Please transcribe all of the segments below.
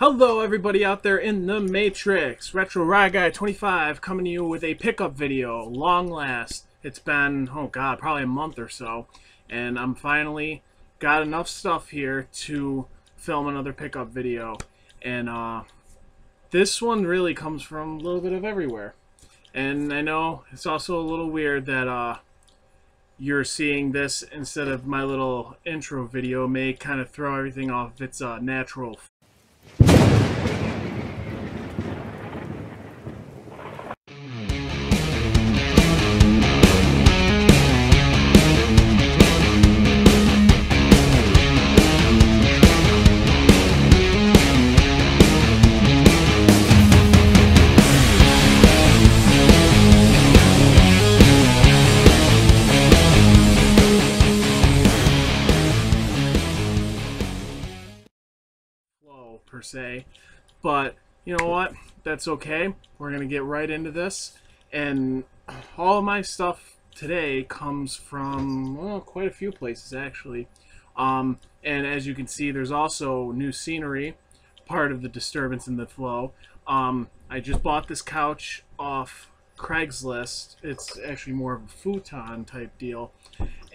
Hello everybody out there in the Matrix. Retro Ride Guy 25 coming to you with a pickup video. Long last. It's been, oh god, probably a month or so. And I'm finally got enough stuff here to film another pickup video. And this one really comes from a little bit of everywhere. And I know it's also a little weird that you're seeing this instead of my little intro video. May kind of throw everything off its natural per se, but you know what, that's okay. We're gonna get right into this, and all of my stuff today comes from, well, quite a few places actually. And as you can see, there's also new scenery, part of the disturbance in the flow. I just bought this couch off Craigslist. It's actually more of a futon type deal,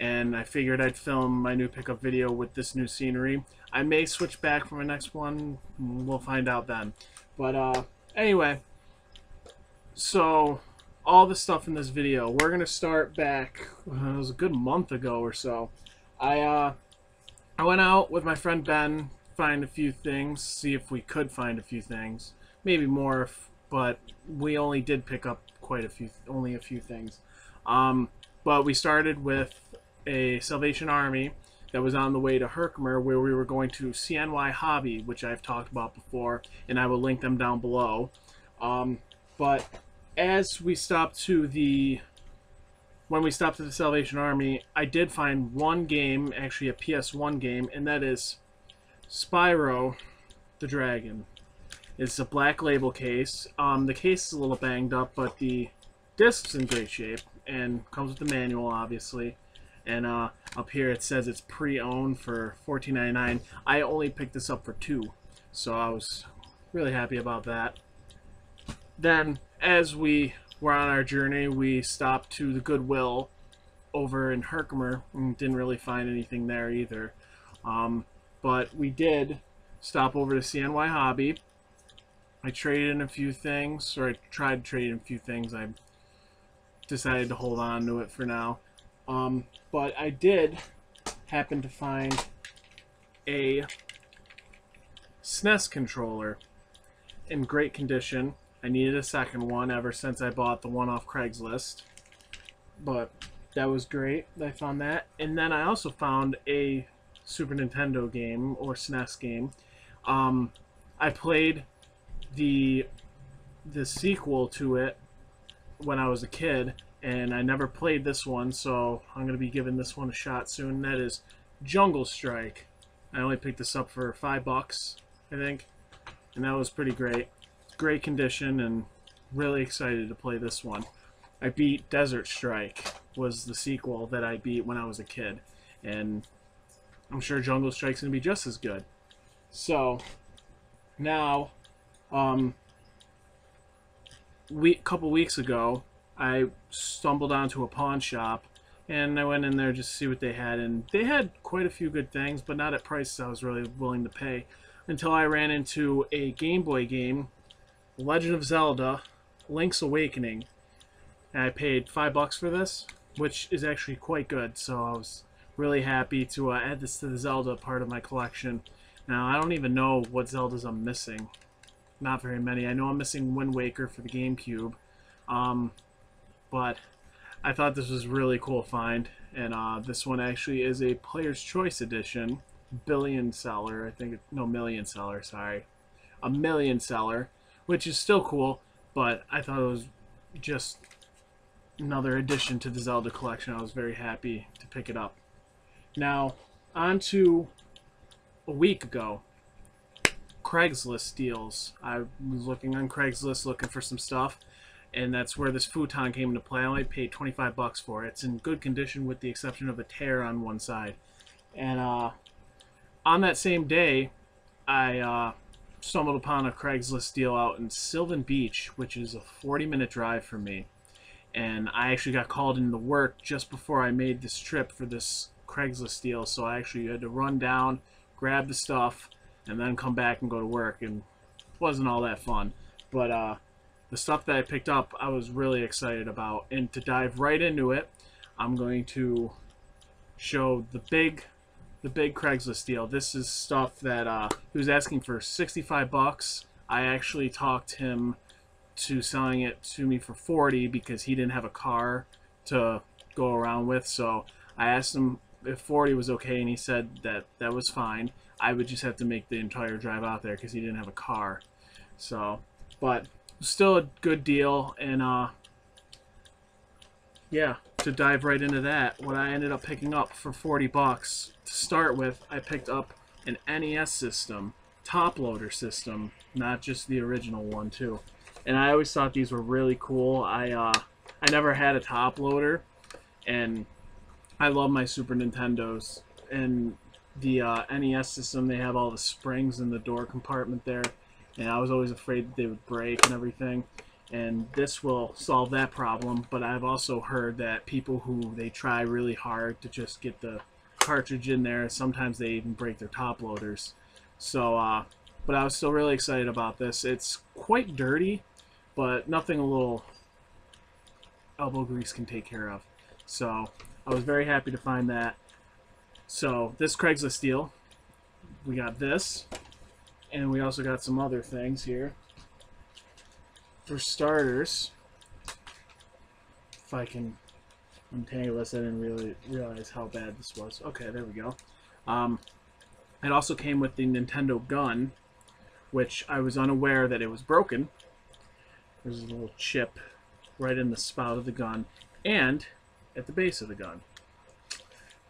and I figured I'd film my new pickup video with this new scenery. I may switch back for my next one. We'll find out then. But anyway, so all the stuff in this video, we're gonna start back. It was a good month ago or so. I went out with my friend Ben, find a few things, see if we could find a few things, maybe more, but we only did pick up quite a few, only a few things. But we started with a Salvation Army that was on the way to Herkimer, where we were going to CNY Hobby, which I've talked about before, and I will link them down below. But as we stopped to the, when we stopped at the Salvation Army, I did find one game, actually a PS1 game, and that is Spyro the Dragon. It's a black label case. The case is a little banged up, but the disc's in great shape, and comes with the manual, obviously. And up here it says it's pre-owned for $14.99. I only picked this up for $2, so I was really happy about that. Then, as we were on our journey, we stopped to the Goodwill over in Herkimer and didn't really find anything there either. But we did stop over to CNY Hobby. I traded in a few things, or I tried to trade in a few things. I decided to hold on to it for now. But I did happen to find a SNES controller in great condition. I needed a second one ever since I bought the one off Craigslist, but that was great. I found that. And then I also found a Super Nintendo game, or SNES game. I played the sequel to it when I was a kid, and I never played this one, so I'm going to be giving this one a shot soon. That is Jungle Strike. I only picked this up for $5, I think, and that was pretty great. Great condition, and really excited to play this one. I beat Desert Strike, was the sequel that I beat when I was a kid, and I'm sure Jungle Strike's going to be just as good. So, now, a couple weeks ago, I stumbled onto a pawn shop, and I went in there just to see what they had, and they had quite a few good things, but not at prices I was really willing to pay, until I ran into a Game Boy game, Legend of Zelda Link's Awakening, and I paid $5 for this, which is actually quite good, so I was really happy to add this to the Zelda part of my collection. Now, I don't even know what Zeldas I'm missing. Not very many. I know I'm missing Wind Waker for the GameCube. But I thought this was a really cool find, and this one actually is a Player's Choice Edition, billion seller, I think, no, million seller, sorry, a million seller, which is still cool, but I thought it was just another addition to the Zelda collection. I was very happy to pick it up. Now, on to a week ago, Craigslist deals. I was looking on Craigslist looking for some stuff, and that's where this futon came into play. I only paid $25 for it. It's in good condition with the exception of a tear on one side. And on that same day, I stumbled upon a Craigslist deal out in Sylvan Beach, which is a 40-minute drive from me. And I actually got called into work just before I made this trip for this Craigslist deal, so I actually had to run down, grab the stuff, and then come back and go to work, and it wasn't all that fun. But the stuff that I picked up, I was really excited about. And to dive right into it, I'm going to show the big Craigslist deal. This is stuff that he was asking for 65 bucks. I actually talked him to selling it to me for 40 because he didn't have a car to go around with. So I asked him if 40 was okay, and he said that that was fine. I would just have to make the entire drive out there because he didn't have a car. So, but still a good deal. And yeah, to dive right into that, what I ended up picking up for 40 bucks to start with, I picked up an NES system, top loader system, not just the original one too. And I always thought these were really cool. I never had a top loader, and I love my Super Nintendos. And the NES system, they have all the springs in the door compartment there, and I was always afraid that they would break and everything. And this will solve that problem. But I've also heard that people who they try really hard to just get the cartridge in there, sometimes they even break their top loaders. So, but I was still really excited about this. It's quite dirty, but nothing a little elbow grease can take care of. So I was very happy to find that. So this Craigslist deal, we got this, and we also got some other things here. For starters, if I can untangle this, I didn't really realize how bad this was. Okay, there we go. It also came with the Nintendo gun, which I was unaware that it was broken. There's a little chip right in the spout of the gun and at the base of the gun.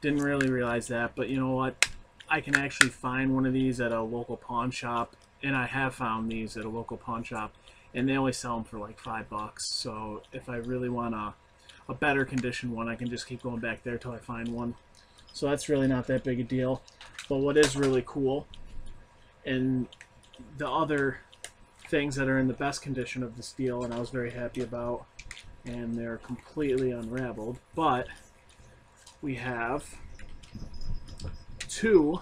Didn't really realize that, but you know what? I can actually find one of these at a local pawn shop, and I have found these at a local pawn shop, and they only sell them for like $5. So if I really want a better condition one, I can just keep going back there till I find one. So that's really not that big a deal. But what is really cool, and the other things that are in the best condition of this deal, and I was very happy about, and they're completely unraveled, but we have 2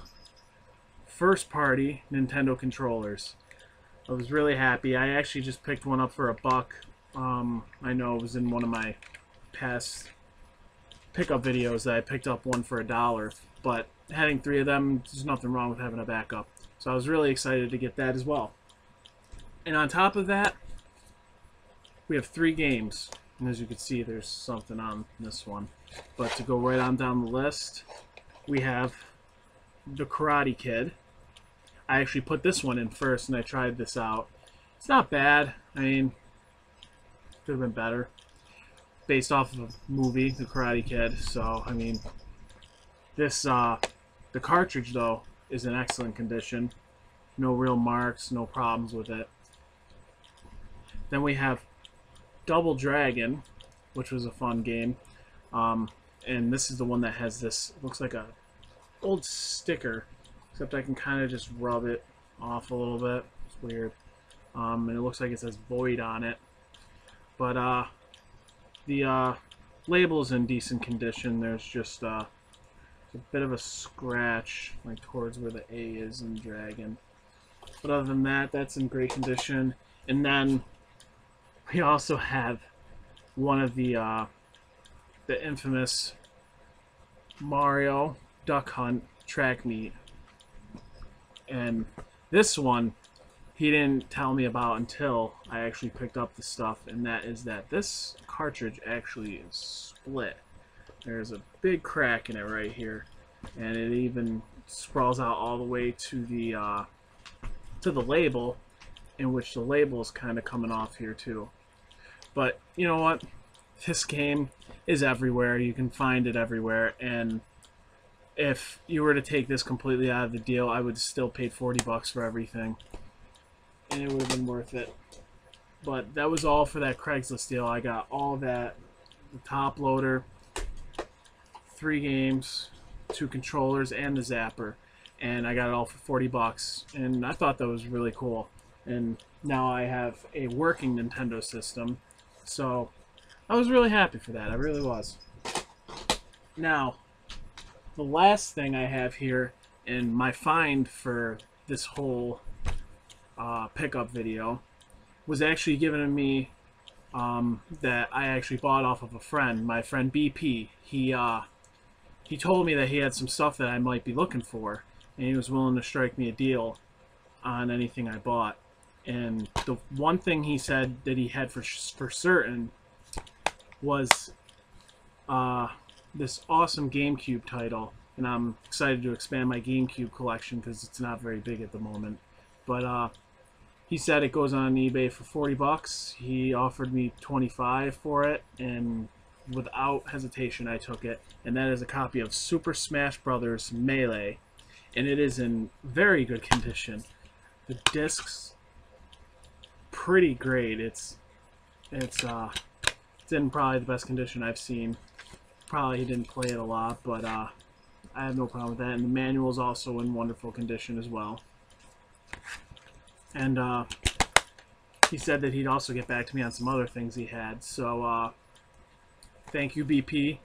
first-party Nintendo controllers. I was really happy. I actually just picked one up for $1. I know it was in one of my past pickup videos that I picked up one for $1, but having 3 of them, there's nothing wrong with having a backup. So I was really excited to get that as well. And on top of that, we have 3 games. And as you can see, there's something on this one. But to go right on down the list, we have the Karate Kid. I actually put this one in first, and I tried this out. It's not bad. I mean, could have been better. Based off of a movie, The Karate Kid. So, I mean, this, the cartridge, though, is in excellent condition. No real marks, no problems with it. Then we have Double Dragon, which was a fun game. And this is the one that has this, looks like a old sticker, except I can kind of just rub it off a little bit. It's weird. And it looks like it says Void on it. But the label's in decent condition. There's just a bit of a scratch, like towards where the A is in Dragon. But other than that, that's in great condition. And then we also have one of the infamous Mario Duck Hunt track meet. And this one, he didn't tell me about until I actually picked up the stuff, and that is that this cartridge actually is split. There's a big crack in it right here, and it even sprawls out all the way to the label, in which the label is kind of coming off here too. But you know what? This game is everywhere. You can find it everywhere, and if you were to take this completely out of the deal, I would still pay $40 for everything, and it would have been worth it. But that was all for that Craigslist deal. I got all that, the top loader, 3 games, 2 controllers, and the zapper. and I got it all for 40 bucks, and I thought that was really cool. And now I have a working Nintendo system, so I was really happy for that. I really was. Now, the last thing I have here in my find for this whole pickup video was actually given to me that I actually bought off of a friend, my friend BP. He told me that he had some stuff that I might be looking for, and he was willing to strike me a deal on anything I bought. And the one thing he said that he had for certain was this awesome GameCube title, and I'm excited to expand my GameCube collection because it's not very big at the moment. But he said it goes on eBay for 40 bucks. He offered me 25 for it, and without hesitation I took it. And that is a copy of Super Smash Bros. Melee, and it is in very good condition. The discs, pretty great. It's in probably the best condition I've seen. Probably he didn't play it a lot, but I have no problem with that. And the manual is also in wonderful condition as well. And he said that he'd also get back to me on some other things he had. So thank you, BP.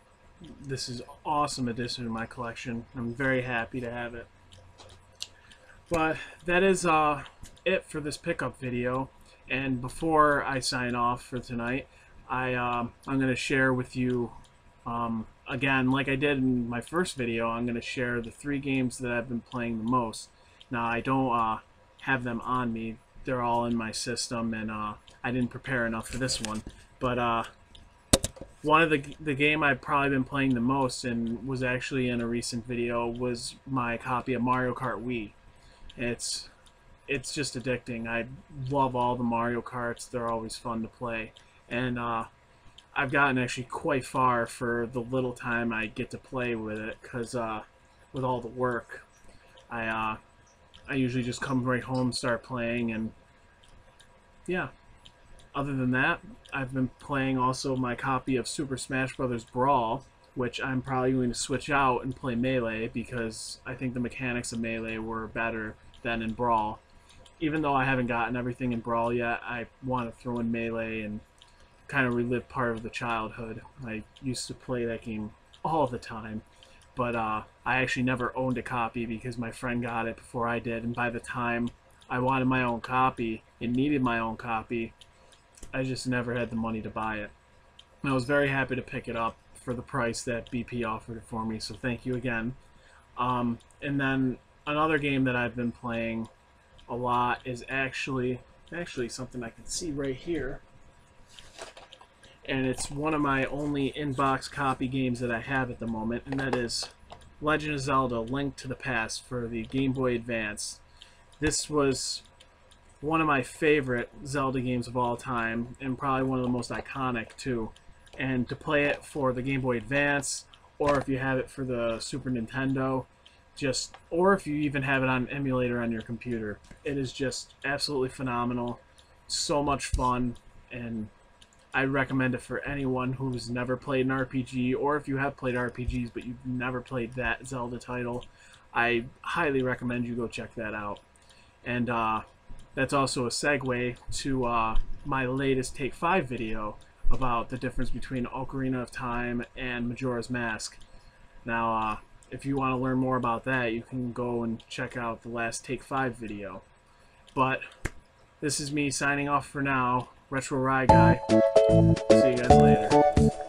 This is an awesome addition to my collection. I'm very happy to have it. But that is it for this pickup video. And before I sign off for tonight, I'm going to share with you, again, like I did in my first video, I'm going to share the 3 games that I've been playing the most. Now, I don't have them on me. They're all in my system, and I didn't prepare enough for this one. But one of the game I've probably been playing the most, and was actually in a recent video, was my copy of Mario Kart Wii. It's just addicting. I love all the Mario Karts. They're always fun to play. And I've gotten actually quite far for the little time I get to play with it, because with all the work, I usually just come right home, start playing, and yeah. Other than that, I've been playing also my copy of Super Smash Bros. Brawl, which I'm probably going to switch out and play Melee, because I think the mechanics of Melee were better than in Brawl. Even though I haven't gotten everything in Brawl yet, I want to throw in Melee and kind of relive part of the childhood. I used to play that game all the time, but I actually never owned a copy because my friend got it before I did, and by the time I wanted my own copy and needed my own copy, I just never had the money to buy it. And I was very happy to pick it up for the price that BP offered it for me, so thank you again. And then another game that I've been playing a lot is actually something I can see right here. And it's one of my only in-box copy games that I have at the moment, and that is Legend of Zelda: Link to the Past for the Game Boy Advance. This was one of my favorite Zelda games of all time, and probably one of the most iconic too. And to play it for the Game Boy Advance, or if you have it for the Super Nintendo, or if you even have it on an emulator on your computer, it is just absolutely phenomenal. So much fun, and I recommend it for anyone who's never played an RPG, or if you have played RPGs but you've never played that Zelda title. I highly recommend you go check that out. And that's also a segue to my latest Take 5 video about the difference between Ocarina of Time and Majora's Mask. Now, if you want to learn more about that, you can go and check out the last Take 5 video. But this is me signing off for now. Retro Rye Guy. See you guys later.